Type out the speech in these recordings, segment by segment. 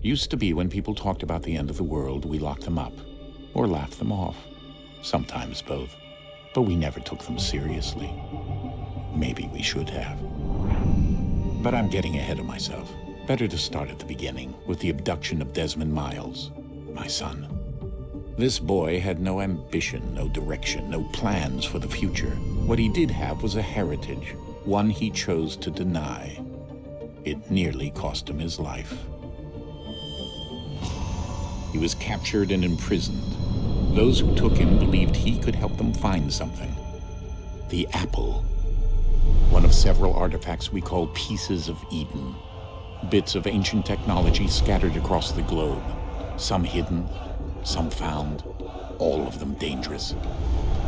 Used to be when people talked about the end of the world, we locked them up, or laughed them off. Sometimes both. But we never took them seriously. Maybe we should have. But I'm getting ahead of myself. Better to start at the beginning, with the abduction of Desmond Miles, my son. This boy had no ambition, no direction, no plans for the future. What he did have was a heritage, one he chose to deny. It nearly cost him his life. He was captured and imprisoned. Those who took him believed he could help them find something. The apple. One of several artifacts we call pieces of Eden. Bits of ancient technology scattered across the globe. Some hidden, some found, all of them dangerous.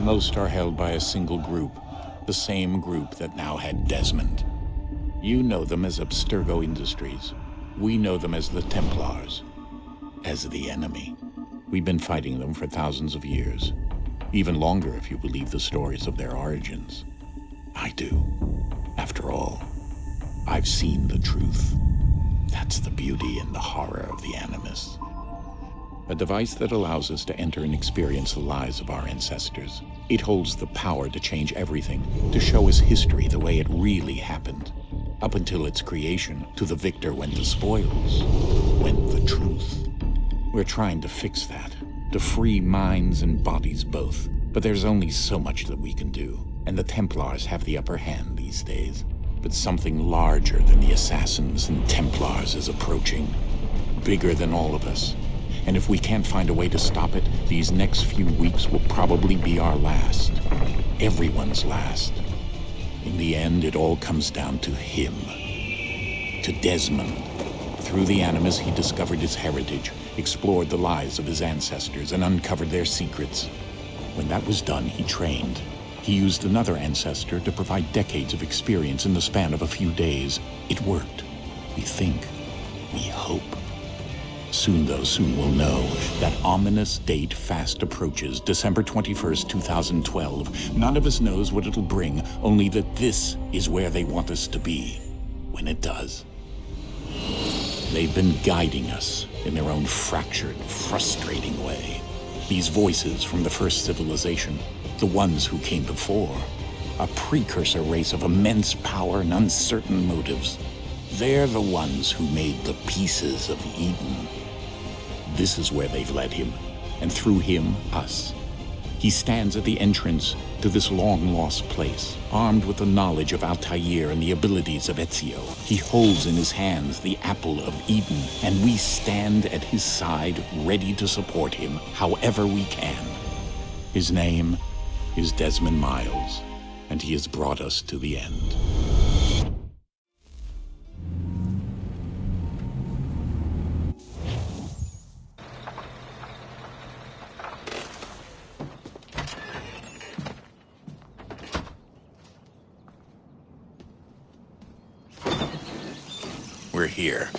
Most are held by a single group, the same group that now had Desmond. You know them as Abstergo Industries. We know them as the Templars, as the enemy. We've been fighting them for thousands of years, even longer if you believe the stories of their origins. I do. After all, I've seen the truth. That's the beauty and the horror of the Animus. A device that allows us to enter and experience the lives of our ancestors. It holds the power to change everything, to show us history the way it really happened. Up until its creation, to the victor went the spoils, went the truth. We're trying to fix that, to free minds and bodies both. But there's only so much that we can do, and the Templars have the upper hand these days. But something larger than the Assassins and Templars is approaching, bigger than all of us. And if we can't find a way to stop it, these next few weeks will probably be our last. Everyone's last. In the end, it all comes down to him. To Desmond. Through the Animus, he discovered his heritage, explored the lives of his ancestors, and uncovered their secrets. When that was done, he trained. He used another ancestor to provide decades of experience in the span of a few days. It worked. We think. We hope. Soon we'll know. That ominous date fast approaches, December 21st, 2012. None of us knows what it'll bring, only that this is where they want us to be, when it does. They've been guiding us in their own fractured, frustrating way. These voices from the first civilization, the ones who came before, a precursor race of immense power and uncertain motives. They're the ones who made the pieces of Eden. This is where they've led him, and through him, us. He stands at the entrance to this long-lost place, armed with the knowledge of Altair and the abilities of Ezio. He holds in his hands the apple of Eden, and we stand at his side, ready to support him however we can. His name is Desmond Miles, and he has brought us to the end. We're here.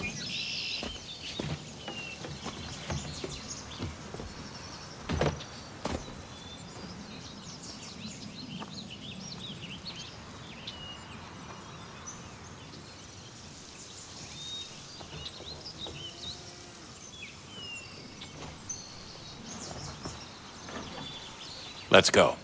Let's go.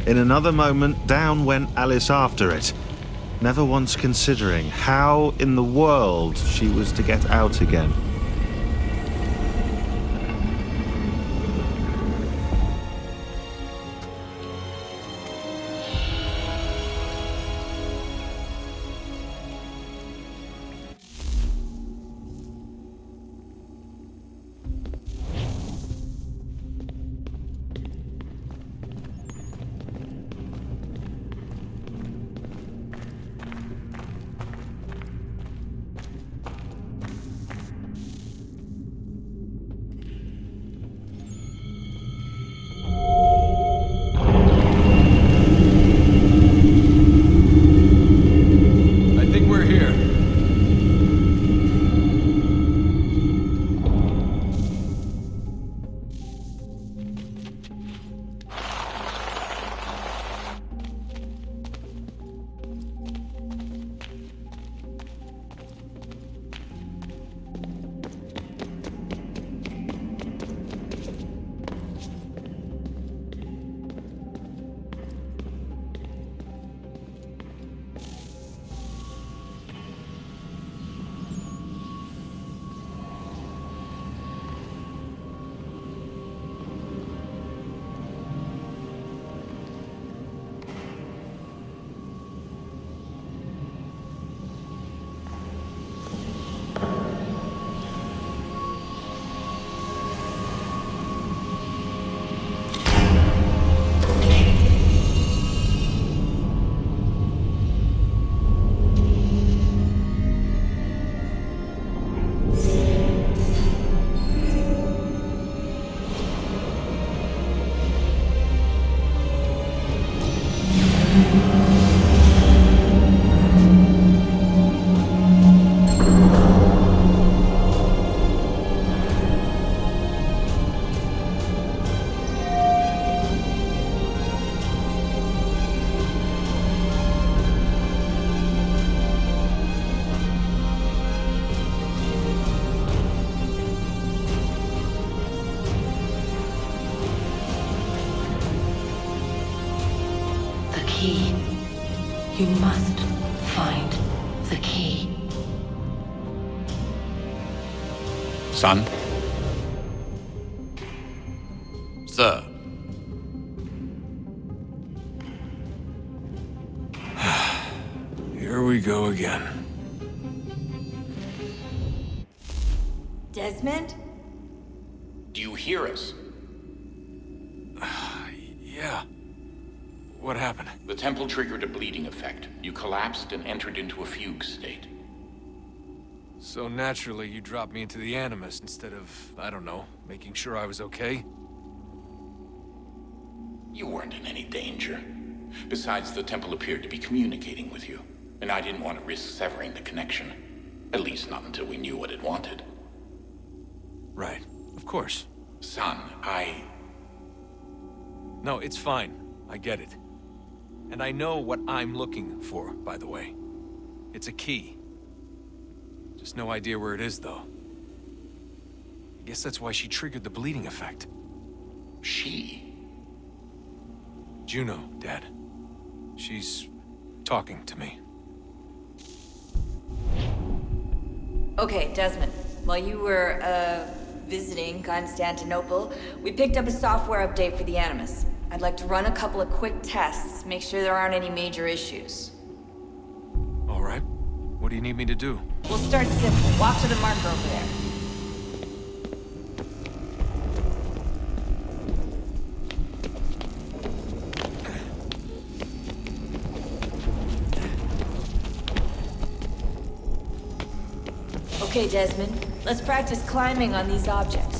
In another moment, down went Alice after it, never once considering how in the world she was to get out again. You must find the key. Son? Sir. Here we go again. Desmond? Do you hear us? Yeah. What happened? The temple triggered a bleeding effect. You collapsed and entered into a fugue state. So naturally, you dropped me into the Animus instead of, I don't know, making sure I was okay? You weren't in any danger. Besides, the temple appeared to be communicating with you, and I didn't want to risk severing the connection. At least not until we knew what it wanted. Right. Of course. Son, No, it's fine. I get it. And I know what I'm looking for, by the way. It's a key. Just no idea where it is, though. I guess that's why she triggered the bleeding effect. She? Juno, Dad. She's talking to me. Okay, Desmond. While you were, visiting Constantinople, we picked up a software update for the Animus. I'd like to run a couple of quick tests, make sure there aren't any major issues. All right. What do you need me to do? We'll start simple. Walk to the marker over there. Okay, Desmond. Let's practice climbing on these objects.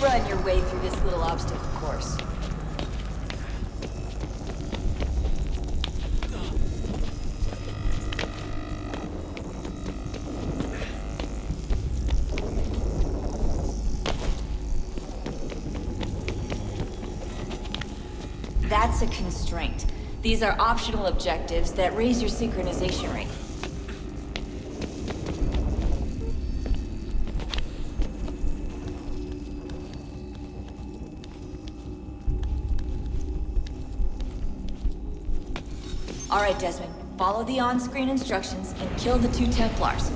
Run your way through this little obstacle course. That's a constraint. These are optional objectives that raise your synchronization rate. All right, Desmond. Follow the on-screen instructions and kill the 2 Templars.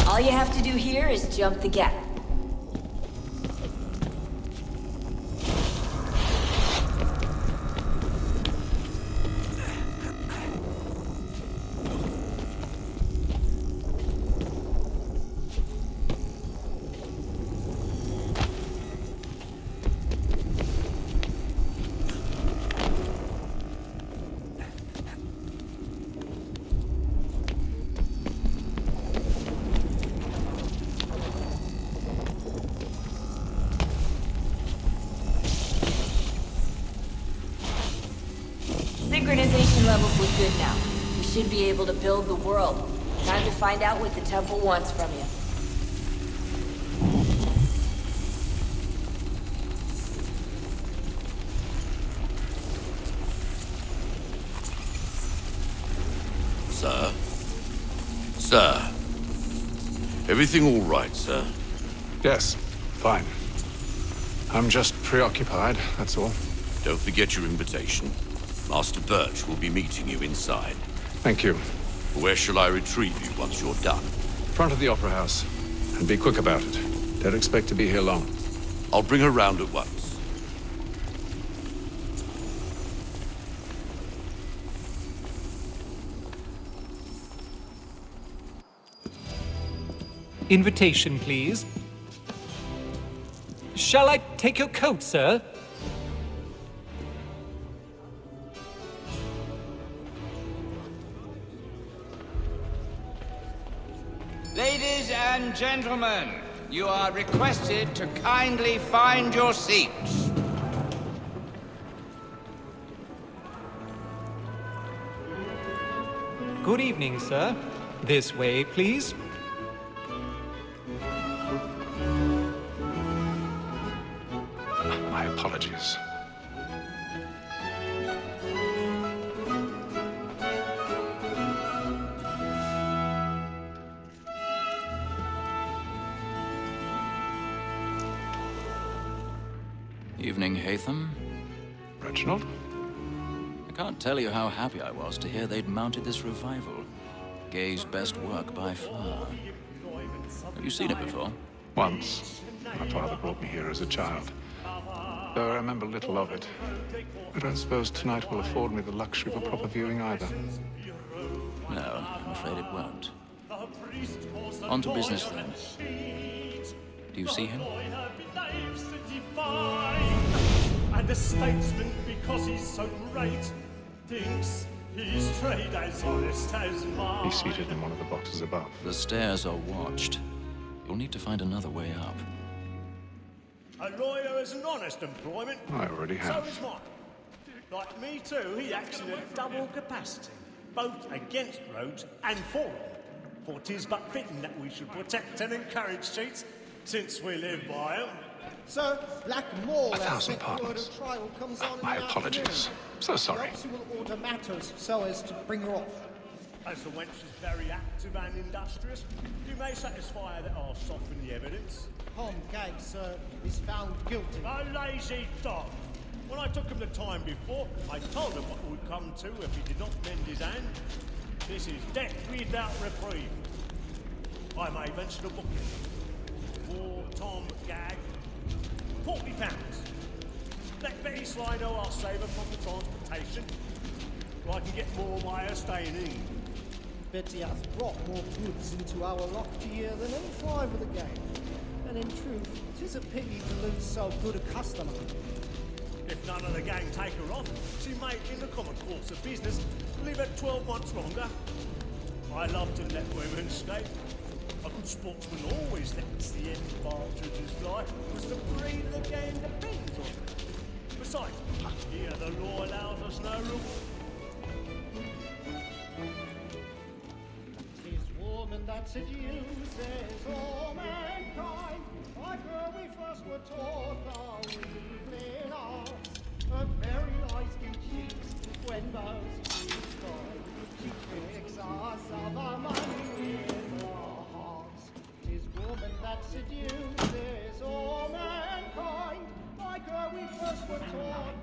All you have to do here is jump the gap. Synchronization levels look good now. We should be able to build the world. Time to find out what the temple wants from you. Sir? Sir? Everything all right, sir? Yes, fine. I'm just preoccupied, that's all. Don't forget your invitation. Master Birch will be meeting you inside. Thank you. Where shall I retrieve you once you're done? Front of the Opera House. And be quick about it. Don't expect to be here long. I'll bring her round at once. Invitation, please. Shall I take your coat, sir? Ladies and gentlemen, you are requested to kindly find your seats. Good evening, sir. This way, please. My apologies. Evening, Hatham. Reginald? I can't tell you how happy I was to hear they'd mounted this revival. Gay's best work by far. Have you seen it before? Once. My father brought me here as a child. Though I remember little of it. I don't suppose tonight will afford me the luxury of a proper viewing either. No, I'm afraid it won't. On to business then. Do you see him? And a statesman, because he's so great, thinks his trade as honest as mine. He's seated in one of the boxes above. The stairs are watched. You'll need to find another way up. A lawyer is an honest employment. I already So have. is mine. Like me too, he acts in a double capacity, both against rogues and for them. For 'tis but fitting that we should protect and encourage cheats, since we live by 'em. Sir, lack more 1,000 pardons. My apologies. So sorry. Perhaps you will order matters so as to bring her off. As the wench is very active and industrious, you may satisfy her that I'll soften the evidence. Tom Gag, sir, is found guilty. A lazy dog. When I took him the time before, I told him what would come to if he did not mend his hand. This is death without reprieve. I may venture to book him. For Tom Gag, £40. Let Betty Sly know I'll save her from the transportation, so I can get more by her staying in. Betty hath brought more goods into our locked year than any five of the gang. And in truth, 'tis a pity to lose so good a customer. If none of the gang take her off, she may, in the common course of business, live at 12 months longer. I love to let women escape. A good sportsman always lets the end partridges fly, because the breed of the game depends on it. Besides, here the law allows us no rule. Tis woman that seduces all mankind. Like her we first were taught the evening arts. Her very eyes do cheats when most she cry. She tricks us of our money with her hearts. Tis woman that seduces all mankind. Like her we first were taught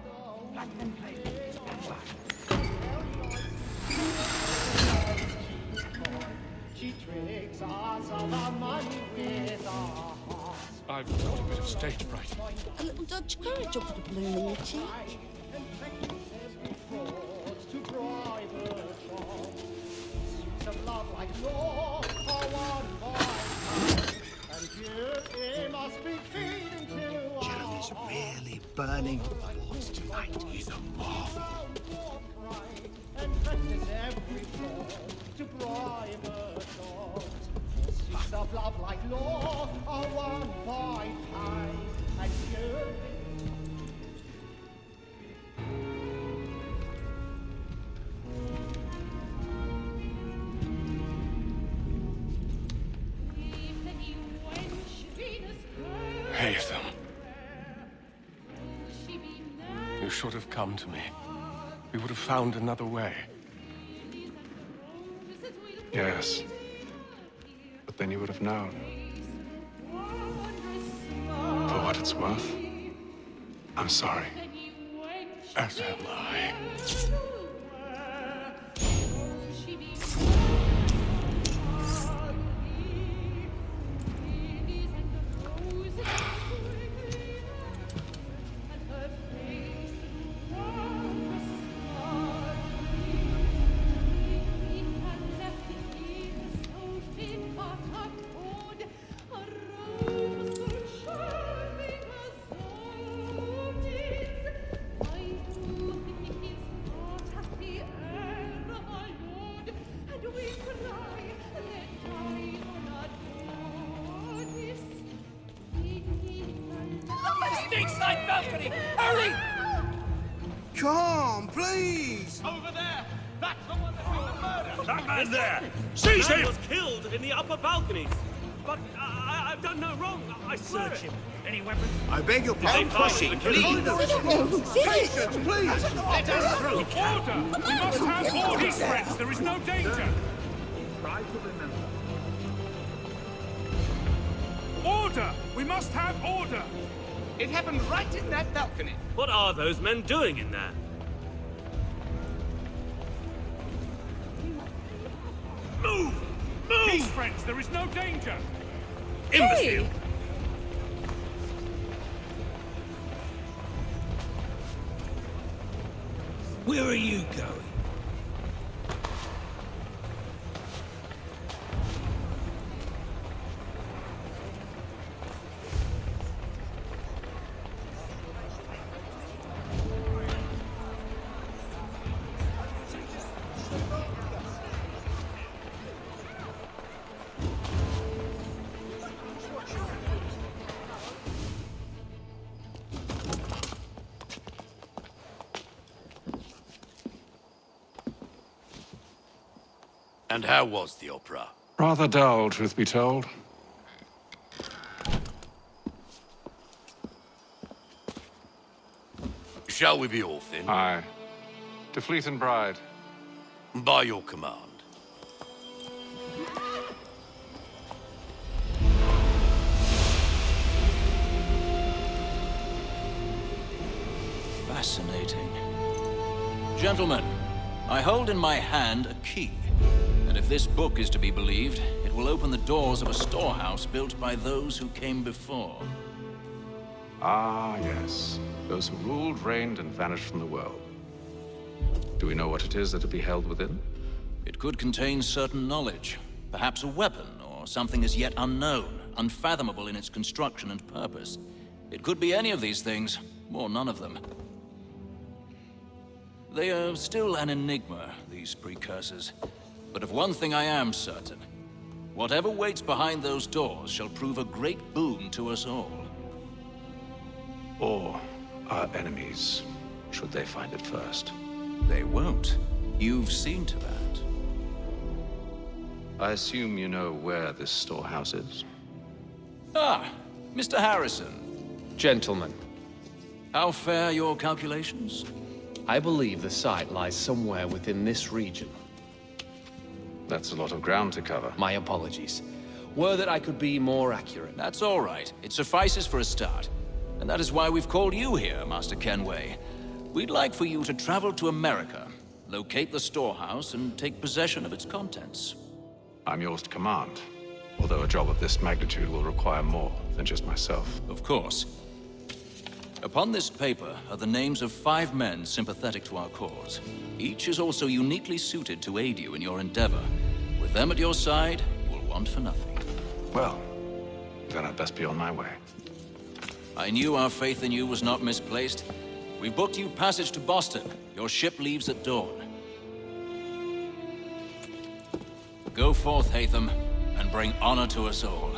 the evening arts. Her very eyes do she tricks us of our money with our hearts. I've got a bit of stage fright. A little Dutch courage will put a bloom in your cheek. To bribe her charms. Suits of love like yours are won by time. And you, it must be feeding to our Jeremy's really burning towards tonight. He's a marvel. And practice every form to bribe her charms. Suits of love like law are won by time. And you. You should have come to me. We would have found another way. Yes. But then you would have known. For what it's worth, I'm sorry. As am I. Side balcony! Hurry! Come, please! Over there! That's the one that we were murdered! That man there! Seize him! He was killed in the upper balconies. But I've done no wrong. I swear Search it. him. Any weapons? I beg your pardon. Proceed, please. Patience, please! Let us through. Order! We must have order! Peace, friends. There is no danger. Try to remember. Order! We must have order! It happened right in that balcony. What are those men doing in there? Move! Move! Peace, friends. There is no danger. Imbecile! Where are you going? And how was the opera? Rather dull, truth be told. Shall we be off then? Aye. To Fleet and Bride. By your command. Fascinating. Gentlemen, I hold in my hand a key. And if this book is to be believed, it will open the doors of a storehouse built by those who came before. Ah, yes. Those who ruled, reigned, and vanished from the world. Do we know what it is that will be held within? It could contain certain knowledge, perhaps a weapon, or something as yet unknown, unfathomable in its construction and purpose. It could be any of these things, or none of them. They are still an enigma, these precursors. But of one thing I am certain. Whatever waits behind those doors shall prove a great boon to us all. Or our enemies, should they find it first. They won't. You've seen to that. I assume you know where this storehouse is? Ah, Mr. Harrison. Gentlemen, How fare your calculations? I believe the site lies somewhere within this region. That's a lot of ground to cover. My apologies. Were that I could be more accurate. That's all right. It suffices for a start. And that is why we've called you here, Master Kenway. We'd like for you to travel to America, locate the storehouse, and take possession of its contents. I'm yours to command. Although a job of this magnitude will require more than just myself. Of course. Upon this paper are the names of 5 men sympathetic to our cause. Each is also uniquely suited to aid you in your endeavor. With them at your side, you will want for nothing. Well, then I'd best be on my way. I knew our faith in you was not misplaced. We booked you passage to Boston. Your ship leaves at dawn. Go forth, Hatham, and bring honor to us all.